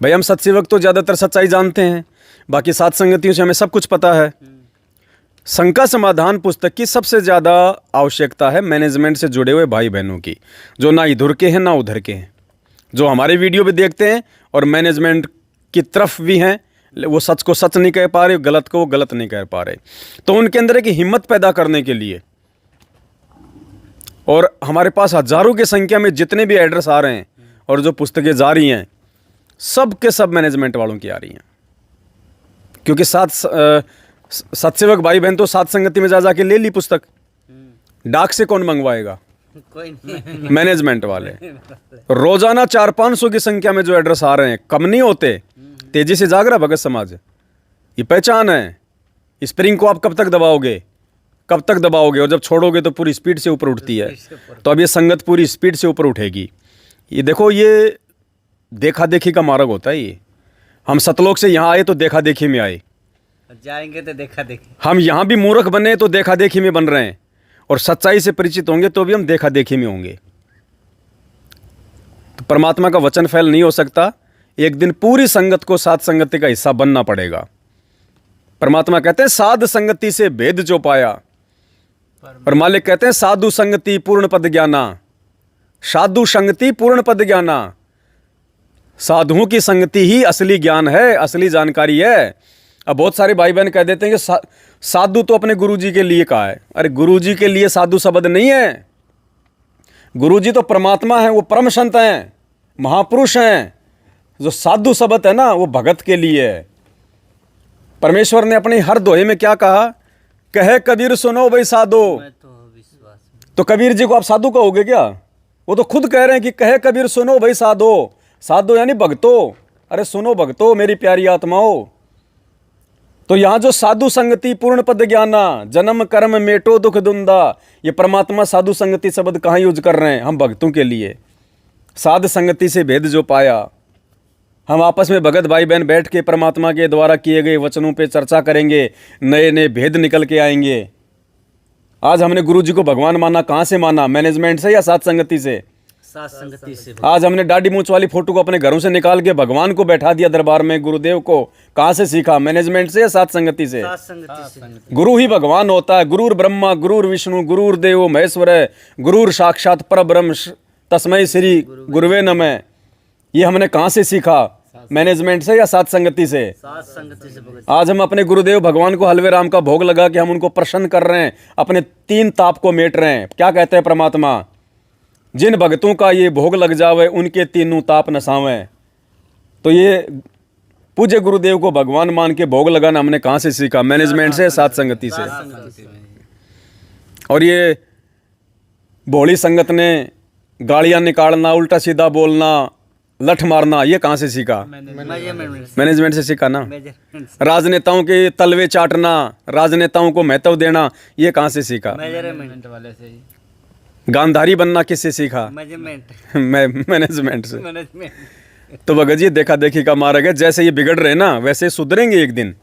भाई हम सत्सेवक तो ज़्यादातर सच्चाई जानते हैं, बाकी साथ संगतियों से हमें सब कुछ पता है। शंका समाधान पुस्तक की सबसे ज़्यादा आवश्यकता है मैनेजमेंट से जुड़े हुए भाई बहनों की, जो ना इधर के हैं ना उधर के हैं, जो हमारे वीडियो भी देखते हैं और मैनेजमेंट की तरफ भी हैं, वो सच को सच नहीं कह पा रहे, गलत को वो गलत नहीं कह पा रहे। तो उनके अंदर एक हिम्मत पैदा करने के लिए, और हमारे पास हजारों की संख्या में जितने भी एड्रेस आ रहे हैं और जो पुस्तकें जा रही हैं, सब के सब मैनेजमेंट वालों की आ रही हैं। क्योंकि सत्सेवक भाई बहन तो सात संगति में जा के ले ली पुस्तक, डाक से कौन मंगवाएगा? कोई नहीं। मैनेजमेंट वाले। रोजाना 400-500 की संख्या में जो एड्रेस आ रहे हैं, कम नहीं होते। तेजी से जाग रहा भगत समाज, ये पहचान है। स्प्रिंग को आप कब तक दबाओगे, कब तक दबाओगे, और जब छोड़ोगे तो पूरी स्पीड से ऊपर उठती है। तो अब ये संगत पूरी स्पीड से ऊपर उठेगी। ये देखो, ये देखा देखी का मार्ग होता है। ये हम सतलोक से यहाँ आए तो देखा देखी में आए, जाएंगे तो देखा देखी। हम यहाँ भी मूर्ख बने तो देखा देखी में बन रहे हैं, और सच्चाई से परिचित होंगे तो भी हम देखा देखी में होंगे। तो परमात्मा का वचन फैल नहीं हो सकता, एक दिन पूरी संगत को साध संगति का हिस्सा बनना पड़ेगा। परमात्मा कहते हैं साध संगति से भेद जो पाया, और मालिक कहते हैं साधु संगति पूर्ण पद ज्ञाना। साधु संगति पूर्ण पद ज्ञाना, साधुओं की संगति ही असली ज्ञान है, असली जानकारी है। अब बहुत सारे भाई बहन कह देते हैं कि साधु तो अपने गुरुजी के लिए कहा है। अरे गुरुजी के लिए साधु शब्द नहीं है, गुरुजी तो परमात्मा है, वो परम संत हैं, महापुरुष हैं। जो साधु शब्द है ना, वो भगत के लिए है। परमेश्वर ने अपने हर दोहे में क्या कहा? कहे कबीर सुनो भाई साधो। तो कबीर जी को आप साधु कहोगे क्या? वो तो खुद कह रहे हैं कि कहे कबीर सुनो भाई साधो। साधो यानी भक्तो। अरे सुनो भक्तो, मेरी प्यारी आत्माओं। तो यहाँ जो साधु संगति पूर्ण पद ज्ञाना, जन्म कर्म मेटो दुख दुंदा, ये परमात्मा साधु संगति शब्द कहाँ यूज कर रहे हैं? हम भक्तों के लिए। साध संगति से भेद जो पाया, हम आपस में भगत भाई बहन बैठ के परमात्मा के द्वारा किए गए वचनों पे चर्चा करेंगे, नए नए भेद निकल के आएंगे। आज हमने गुरु जी को भगवान माना, कहाँ से माना? मैनेजमेंट से या साध संगति से? साथ संगति से। आज हमने दाढ़ी मूंछ वाली फोटो को अपने घरों से निकाल के भगवान को बैठा दिया दरबार में, गुरुदेव को। कहाँ से सीखा? मैनेजमेंट से या साध संगति से? साथ संगति से। गुरु ही भगवान होता है। गुरुर ब्रह्मा गुरुर विष्णु गुरुर देवो महेश्वर, गुरुर साक्षात परब्रह्म तस्मै श्री गुरुवे नमः। ये हमने कहाँ से सीखा? मैनेजमेंट से या साध संगति से? साथ संगति से भगत। आज हम अपने गुरुदेव भगवान को हलवे राम का भोग लगा के हम उनको प्रसन्न कर रहे हैं, अपने 3 ताप को मेट रहे हैं। क्या कहते हैं परमात्मा? जिन भक्तों का ये भोग लग जावे, उनके 3 ताप नसावे। तो ये पूज्य गुरुदेव को भगवान मान के भोग लगाना हमने कहाँ से सीखा? मैनेजमेंट से, साध संगति से। और ये भोली संगत ने गालियाँ निकालना, उल्टा सीधा बोलना, लठ मारना, ये कहाँ से सीखा? मैनेजमेंट से सीखा ना। राजनेताओं के तलवे चाटना, राजनेताओं को महत्व देना, ये कहाँ से सीखा? मैनेजमेंट वाले से। गांधारी बनना किससे सीखा? मैनेजमेंट से। तो भगत जी देखा देखी का मार्ग है। जैसे ये बिगड़ रहे ना, वैसे सुधरेंगे एक दिन।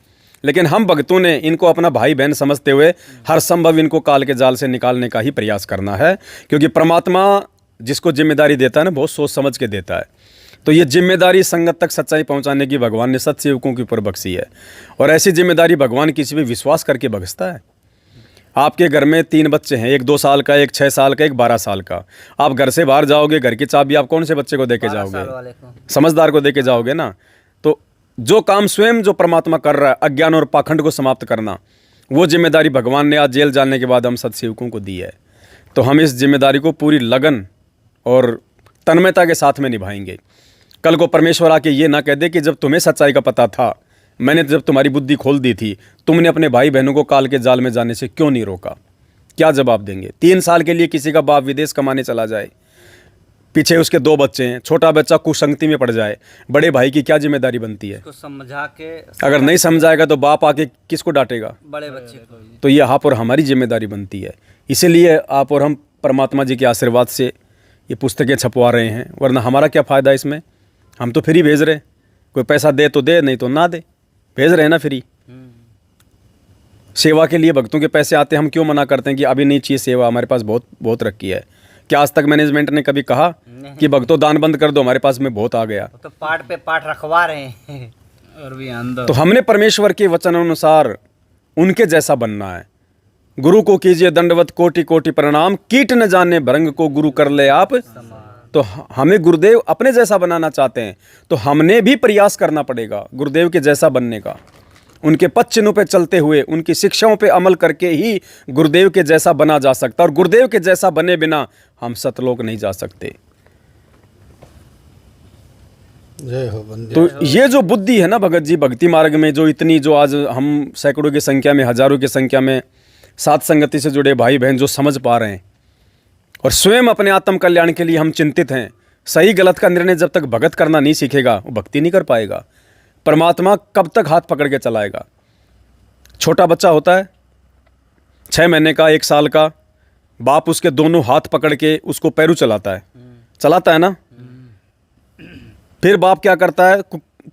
लेकिन हम भक्तों ने इनको अपना भाई बहन समझते हुए हर संभव इनको काल के जाल से निकालने का ही प्रयास करना है। क्योंकि परमात्मा जिसको जिम्मेदारी देता है ना, बहुत सोच समझ के देता है। तो ये जिम्मेदारी संगत तक सच्चाई पहुंचाने की भगवान ने सत्सेवकों के ऊपर बख्शी है। और ऐसी जिम्मेदारी भगवान किसी भी विश्वास करके बख्शता है। आपके घर में 3 बच्चे हैं, एक 2 साल का, एक 6 साल का, एक 12 साल का। आप घर से बाहर जाओगे, घर की चाबी आप कौन से बच्चे को देके जाओगे? समझदार को देके जाओगे ना। तो जो काम स्वयं जो परमात्मा कर रहा है, अज्ञान और पाखंड को समाप्त करना, वो जिम्मेदारी भगवान ने आज जेल जाने के बाद हम सत्सेवकों को दी है। तो हम इस जिम्मेदारी को पूरी लगन और तन्मयता के साथ में निभाएंगे। कल को परमेश्वर आके ये ना कह दे कि जब तुम्हें सच्चाई का पता था, मैंने जब तुम्हारी बुद्धि खोल दी थी, तुमने अपने भाई बहनों को काल के जाल में जाने से क्यों नहीं रोका? क्या जवाब देंगे? 3 साल के लिए किसी का बाप विदेश कमाने चला जाए, पीछे उसके 2 बच्चे हैं, छोटा बच्चा कुसंगति में पड़ जाए, बड़े भाई की क्या जिम्मेदारी बनती है? उसको समझा के, अगर नहीं समझाएगा तो बाप आके किसको डांटेगा? बड़े बच्चे को। तो ये आप और हमारी जिम्मेदारी बनती है। इसीलिए आप और हम परमात्मा जी के आशीर्वाद से ये पुस्तकें छपवा रहे हैं, वरना हमारा क्या फ़ायदा इसमें? हम तो फ्री भेज रहे। कोई पैसा दे तो दे, नहीं तो ना दे, भेज रहे हैं ना फ्री। सेवा के लिए भक्तों के पैसे आते हैं, हम क्यों मना करते हैं कि अभी नहीं चाहिए सेवा, हमारे पास बहुत रखी है? क्या आज तक मैनेजमेंट ने कभी कहा कि भक्तों दान बंद कर दो, हमारे पास में बहुत आ गया? तो पाठ पे पाठ रखवा रहे हैं। और भी अंदर तो हमने परमेश्वर के वचन अनुसार उनके जैसा बनना है। गुरु को कीजिए दंडवत कोटि कोटि प्रणाम, कीट न जाने भरंग को गुरु कर ले आप। तो हमें गुरुदेव अपने जैसा बनाना चाहते हैं, तो हमने भी प्रयास करना पड़ेगा गुरुदेव के जैसा बनने का। उनके पद चिन्हों पे चलते हुए, उनकी शिक्षाओं पे अमल करके ही गुरुदेव के जैसा बना जा सकता, और गुरुदेव के जैसा बने बिना हम सतलोक नहीं जा सकते। जय हो बंदे। तो ये जो बुद्धि है ना भगत जी, भक्ति मार्ग में जो इतनी, जो आज हम सैकड़ों की संख्या में, हजारों की संख्या में सात संगति से जुड़े भाई बहन जो समझ पा रहे हैं, और स्वयं अपने आत्म कल्याण के लिए हम चिंतित हैं। सही गलत का निर्णय जब तक भगत करना नहीं सीखेगा, वो भक्ति नहीं कर पाएगा। परमात्मा कब तक हाथ पकड़ के चलाएगा? छोटा बच्चा होता है 6 महीने का, 1 साल का, बाप उसके दोनों हाथ पकड़ के उसको पैरू चलाता है ना। फिर बाप क्या करता है,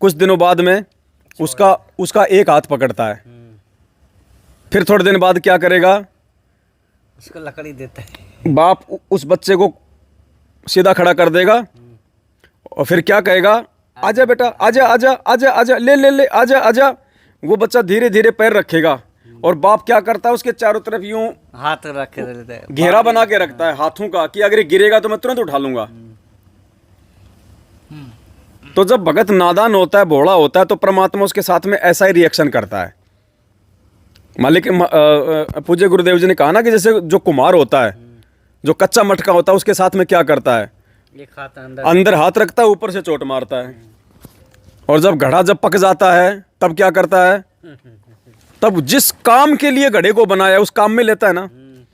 कुछ दिनों बाद में उसका एक हाथ पकड़ता है। फिर थोड़े दिन बाद क्या करेगा, उसको लकड़ी देता है। बाप उस बच्चे को सीधा खड़ा कर देगा और फिर क्या कहेगा, आजा बेटा, आजा आजा आजा आजा, ले ले ले, आजा आजा। वो बच्चा धीरे धीरे पैर रखेगा और बाप क्या करता है, उसके चारों तरफ यूं हाथ रख देता है, घेरा बना के रखता है हाथों का, कि अगर ये गिरेगा तो मैं तुरंत उठा लूंगा। तो जब भगत नादान होता है, भोला होता है, तो परमात्मा उसके साथ में ऐसा ही रिएक्शन करता है। मालिक पूज्य गुरुदेव जी ने कहा ना कि जैसे जो कुम्हार होता है, जो कच्चा मटका होता है, उसके साथ में क्या करता है, एक हाथ अंदर हाथ रखता है, ऊपर से चोट मारता है। और जब घड़ा जब पक जाता है तब क्या करता है, तब जिस काम के लिए घड़े को बनाया उस काम में लेता है ना।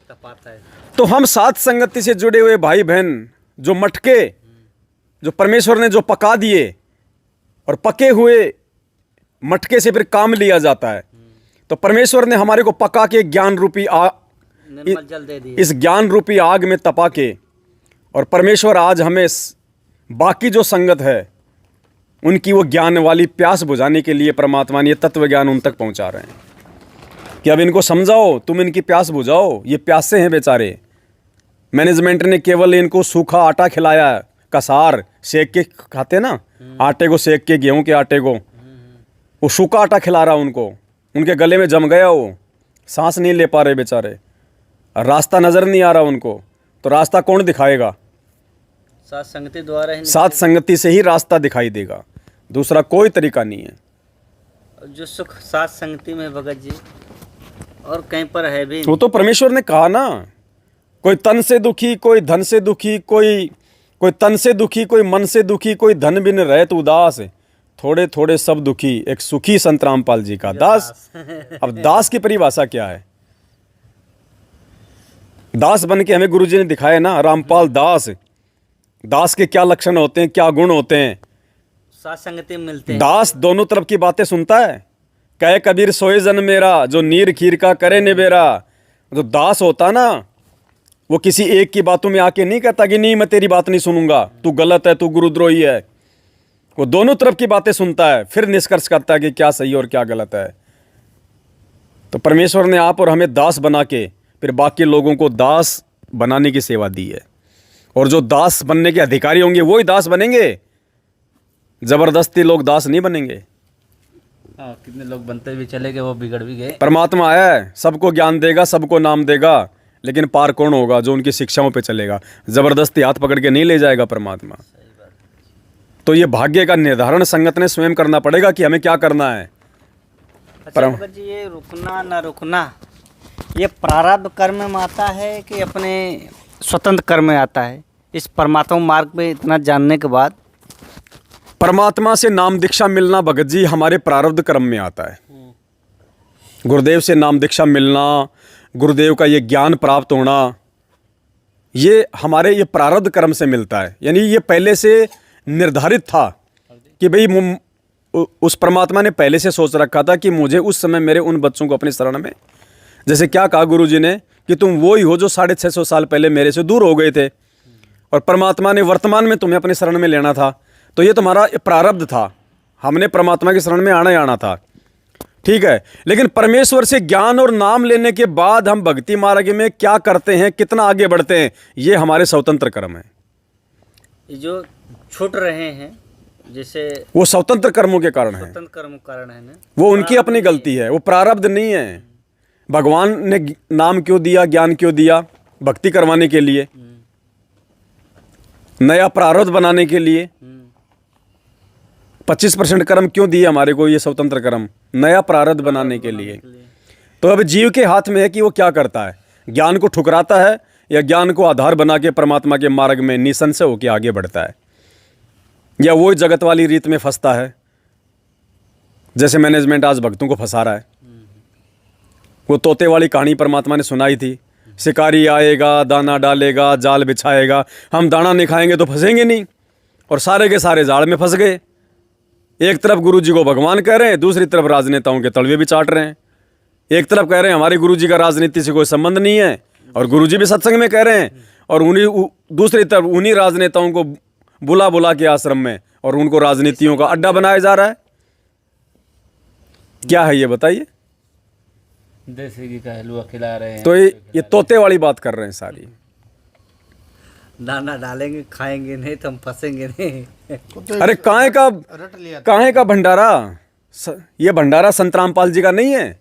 तपाता है। तो हम सात संगति से जुड़े हुए भाई बहन, जो मटके जो परमेश्वर ने जो पका दिए, और पके हुए मटके से फिर काम लिया जाता है, तो परमेश्वर ने हमारे को पका के ज्ञान रूपी निर्मल जल दे दिया। इस ज्ञान रूपी आग में तपा के, और परमेश्वर आज हमें बाकी जो संगत है उनकी वो ज्ञान वाली प्यास बुझाने के लिए परमात्मा ने ये तत्व ज्ञान उन तक पहुंचा रहे हैं कि अब इनको समझाओ, तुम इनकी प्यास बुझाओ, ये प्यासे हैं बेचारे। मैनेजमेंट ने केवल इनको सूखा आटा खिलाया है, कसार सेक के खाते ना, आटे को सेक के, गेहूं के आटे को, वो सूखा आटा खिला रहा उनको, उनके गले में जम गया, वो सांस नहीं ले पा रहे बेचारे, रास्ता नज़र नहीं आ रहा उनको। तो रास्ता कौन दिखाएगा? सात संगति द्वारा ही, सात संगति से ही रास्ता दिखाई देगा, दूसरा कोई तरीका नहीं है। जो सुख सात संगति में भगत जी और कहीं पर है भी। वो तो परमेश्वर ने कहा ना, कोई तन से दुखी, कोई धन से दुखी, कोई तन से दुखी, कोई मन से दुखी, कोई धन बिन रहत उदास, थोड़े थोड़े सब दुखी, एक सुखी संत रामपाल जी का दास। अब दास की परिभाषा क्या है? दास बन के हमें गुरुजी ने दिखाया ना, रामपाल दास। दास के क्या लक्षण होते हैं, क्या गुण होते हैं? सात संगति में मिलते हैं। दास दोनों तरफ की बातें सुनता है। कहे कबीर सोए जन मेरा, जो नीर खीर का करे निबेरा। जो दास होता ना, वो किसी एक की बातों में आके नहीं कहता कि नहीं मैं तेरी बात नहीं सुनूंगा, तू गलत है, तू गुरुद्रोही है। वो दोनों तरफ की बातें सुनता है, फिर निष्कर्ष करता है कि क्या सही और क्या गलत है। तो परमेश्वर ने आप और हमें दास बना के फिर बाकी लोगों को दास बनाने की सेवा दी है। और जो दास बनने के अधिकारी होंगे वो ही दास बनेंगे, जबरदस्ती लोग दास नहीं बनेंगे। हाँ, कितने लोग बनते भी चले गए, वो बिगड़ भी गए। परमात्मा आया है, सबको ज्ञान देगा, सबको नाम देगा, लेकिन पार कौन होगा? जो उनकी शिक्षाओं पे चलेगा। जबरदस्ती हाथ पकड़ के नहीं ले जाएगा परमात्मा। तो ये भाग्य का निर्धारण संगत ने स्वयं करना पड़ेगा कि हमें क्या करना है। अच्छा भगत जी, ये रुकना ना रुकना, ये प्रारब्ध कर्म में आता है कि अपने स्वतंत्र कर्म में आता है? इस परमात्मा मार्ग पे इतना जानने के बाद परमात्मा से नाम दीक्षा मिलना भगत जी हमारे प्रारब्ध कर्म में आता है। गुरुदेव से नाम दीक्षा मिलना, गुरुदेव का ये ज्ञान प्राप्त होना, ये हमारे ये प्रारब्ध कर्म से मिलता है। यानी ये पहले से निर्धारित था कि भाई उस परमात्मा ने पहले से सोच रखा था कि मुझे उस समय मेरे उन बच्चों को अपनी शरण में, जैसे क्या कहा गुरु जी ने कि तुम वो ही हो जो 650 साल पहले मेरे से दूर हो गए थे, और परमात्मा ने वर्तमान में तुम्हें अपनी शरण में लेना था। तो ये तुम्हारा प्रारब्ध था, हमने परमात्मा की शरण में आना ही आना था, ठीक है। लेकिन परमेश्वर से ज्ञान और नाम लेने के बाद हम भक्ति मार्ग में क्या करते हैं, कितना आगे बढ़ते हैं, ये हमारे स्वतंत्र कर्म है। जो छूट रहे हैं जैसे वो स्वतंत्र कर्मों के कारण है, स्वतंत्र कर्म कारण है ना, वो उनकी अपनी गलती है, वो प्रारब्ध नहीं है। भगवान ने नाम क्यों दिया, ज्ञान क्यों दिया? भक्ति करवाने के लिए। नया प्रारब्ध बनाने के लिए 25% कर्म क्यों दिए हमारे को, ये स्वतंत्र कर्म नया प्रारब्ध बनाने के लिए। तो अब जीव के हाथ में है कि वो क्या करता है, ज्ञान को ठुकराता है या ज्ञान को आधार बना के परमात्मा के मार्ग में निसंशय होकर आगे बढ़ता है, या वो जगत वाली रीत में फंसता है जैसे मैनेजमेंट आज भक्तों को फंसा रहा है। वो तोते वाली कहानी परमात्मा ने सुनाई थी, शिकारी आएगा, दाना डालेगा, जाल बिछाएगा, हम दाना नहीं खाएंगे तो फंसेंगे नहीं, और सारे के सारे जाल में फंस गए। एक तरफ गुरु जी को भगवान कह रहे हैं, दूसरी तरफ राजनेताओं के तलवे भी चाट रहे हैं। एक तरफ कह रहे हैं हमारे गुरु जी का राजनीति से कोई संबंध नहीं है, और गुरु जी भी सत्संग में कह रहे हैं, और दूसरी तरफ उन्हीं राजनेताओं को बुला बुला के आश्रम में और उनको राजनीतियों का अड्डा बनाया जा रहा है। क्या है ये बताइए? देसी घी का हलवा खिला रहे हैं। तो ये तोते वाली बात कर रहे हैं सारी। दाना डालेंगे खाएंगे नहीं तो हम फंसेंगे नहीं। अरे काहे का भंडारा, ये भंडारा संत रामपाल जी का नहीं है।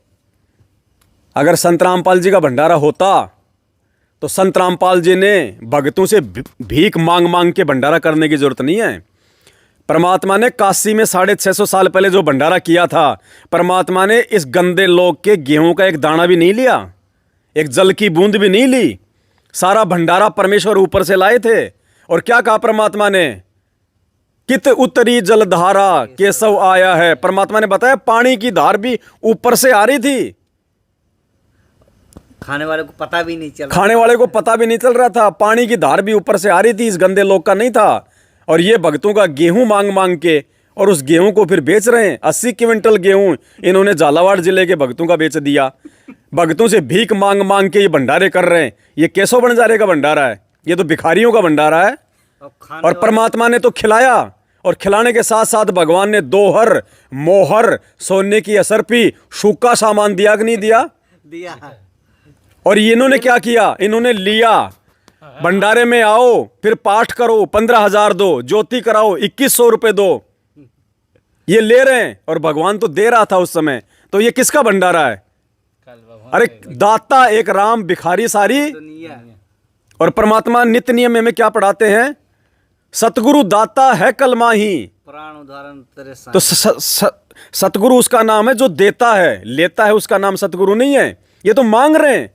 अगर संत रामपाल जी का भंडारा होता तो संत रामपाल जी ने भक्तों से भीख मांग मांग के भंडारा करने की जरूरत नहीं है। परमात्मा ने काशी में 650 साल पहले जो भंडारा किया था, परमात्मा ने इस गंदे लोग के गेहूं का एक दाना भी नहीं लिया, एक जल की बूंद भी नहीं ली। सारा भंडारा परमेश्वर ऊपर से लाए थे। और क्या कहा परमात्मा ने, कित उतरी जलधारा केशव आया है। परमात्मा ने बताया पानी की धार भी ऊपर से आ रही थी, खाने वाले को पता भी नहीं चल रहा था। पानी की धार भी ऊपर से आ रही थी, इस गंदे लोग का नहीं था। और ये भक्तों का गेहूं मांग मांग के, और उस गेहूं को फिर बेच रहे हैं। 80 क्विंटल गेहूं इन्होंने झालावाड़ जिले के भक्तों का बेच दिया। भक्तों से भीख मांग मांग के ये भंडारे कर रहे हैं। ये केशव बंजारे का भंडारा है, ये तो भिखारियों का भंडारा है। और परमात्मा ने तो खिलाया, और खिलाने के साथ साथ भगवान ने दोहर, मोहर, सोने की असरपी, सूखा सामान दिया कि नहीं दिया? और इन्होंने क्या किया, इन्होंने लिया, भंडारे में आओ, फिर पाठ करो 15,000 दो, ज्योति कराओ 2100 रुपए दो, ये ले रहे हैं। और भगवान तो दे रहा था उस समय। तो ये किसका भंडारा है? अरे दाता एक राम, भिखारी सारी। और परमात्मा नित्य नियम में क्या पढ़ाते हैं? सतगुरु दाता है कलमा ही, प्राण उदाहरण तेरे साथ। तो सतगुरु उसका नाम है जो देता है, लेता है उसका नाम सतगुरु नहीं है। ये तो मांग रहे हैं।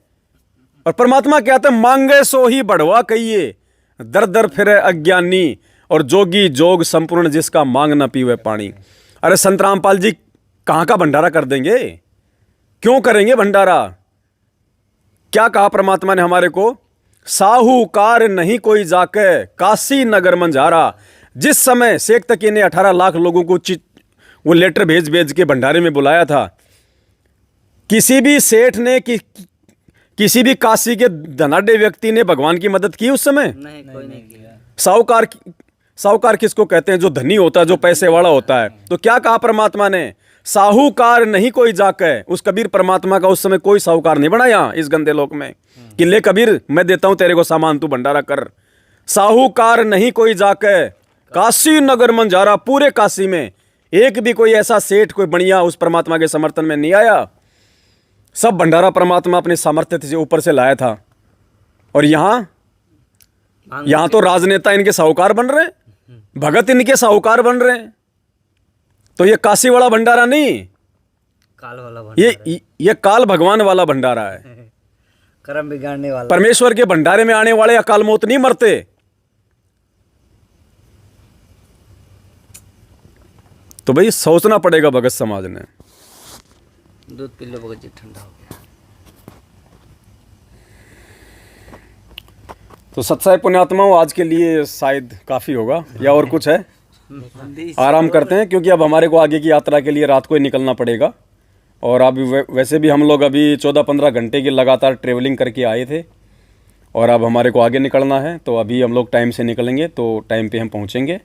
और परमात्मा कहते हैं मांगे सो ही बढ़वा कहिए, दर दर फिरे अज्ञानी, और जोगी जोग संपूर्ण जिसका मांग न पीवे पानी। अरे संत रामपाल जी कहाँ का भंडारा कर देंगे? क्यों करेंगे भंडारा? क्या कहा परमात्मा ने हमारे को? साहूकार नहीं कोई जाके काशी नगर मंझारा। जिस समय शेख तकी ने 18 लाख लोगों को वो लेटर भेज भेज के भंडारे में बुलाया था, किसी भी सेठ ने किसी भी काशी के धनाढ्य व्यक्ति ने भगवान की मदद की उस समय? नहीं, कोई नहीं किया। साहूकार किसको कहते हैं? जो धनी होता है, जो पैसे वाला होता है। तो क्या कहा परमात्मा ने? साहूकार नहीं कोई जाके। उस कबीर परमात्मा का उस समय कोई साहूकार नहीं बनाया इस गंदे लोक में कि ले कबीर मैं देता हूं तेरे को सामान, तू भंडारा कर। साहूकार नहीं कोई जाके काशी नगर मंझारा। पूरे काशी में एक भी कोई ऐसा सेठ, कोई बढ़िया उस परमात्मा के समर्थन में नहीं आया। सब भंडारा परमात्मा अपने सामर्थ्य से ऊपर से लाया था। और यहां तो राजनेता इनके साहूकार बन रहे हैं, भगत इनके साहूकार बन रहे हैं। तो ये काशी वाला भंडारा नहीं, काल वाला भंडारा, ये काल भगवान वाला भंडारा है। कर्म बिगाड़ने वाला। परमेश्वर के भंडारे में आने वाले अकाल मौत नहीं मरते। तो भाई सोचना पड़ेगा भगत समाज ने। दूध पी लो भगत जी, ठंडा हो गया। तो सत्साई पुण्यात्माओं, आज के लिए शायद काफ़ी होगा, या और कुछ है? आराम करते हैं, क्योंकि अब हमारे को आगे की यात्रा के लिए रात को ही निकलना पड़ेगा। और अब वैसे भी हम लोग अभी 14-15 घंटे की लगातार ट्रेवलिंग करके आए थे, और अब हमारे को आगे निकलना है। तो अभी हम लोग टाइम से निकलेंगे तो टाइम पे हम पहुँचेंगे।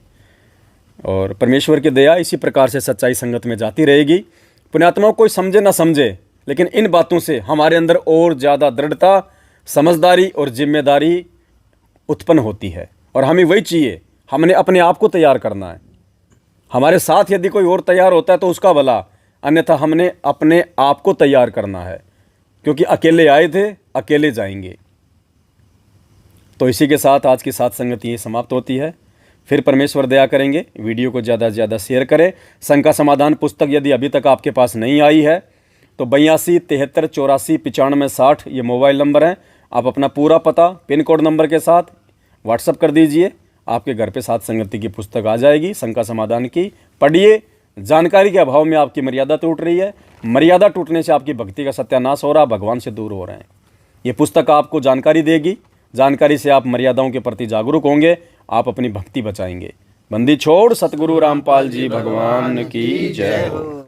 और परमेश्वर की दया इसी प्रकार से सच्चाई संगत में जाती रहेगी। पुण्यात्माओं, कोई समझे ना समझे, लेकिन इन बातों से हमारे अंदर और ज़्यादा दृढ़ता, समझदारी और जिम्मेदारी उत्पन्न होती है। और हमें वही चाहिए, हमने अपने आप को तैयार करना है। हमारे साथ यदि कोई और तैयार होता है तो उसका भला, अन्यथा हमने अपने आप को तैयार करना है, क्योंकि अकेले आए थे, अकेले जाएंगे। तो इसी के साथ आज की साथ संगति ये समाप्त होती है। फिर परमेश्वर दया करेंगे। वीडियो को ज़्यादा से ज़्यादा शेयर करें। शंका समाधान पुस्तक यदि अभी तक आपके पास नहीं आई है तो 82 73 84 95 60 ये मोबाइल नंबर है। आप अपना पूरा पता पिन कोड नंबर के साथ व्हाट्सअप कर दीजिए, आपके घर पे साथ संगति की पुस्तक आ जाएगी शंका समाधान की। पढ़िए। जानकारी के अभाव में आपकी मर्यादा टूट रही है, मर्यादा टूटने से आपकी भक्ति का सत्यानाश हो रहा, भगवान से दूर हो रहे हैं। ये पुस्तक आपको जानकारी देगी। जानकारी से आप मर्यादाओं के प्रति जागरूक होंगे, आप अपनी भक्ति बचाएंगे। बंदी छोड़ सतगुरु रामपाल जी भगवान की जय हो।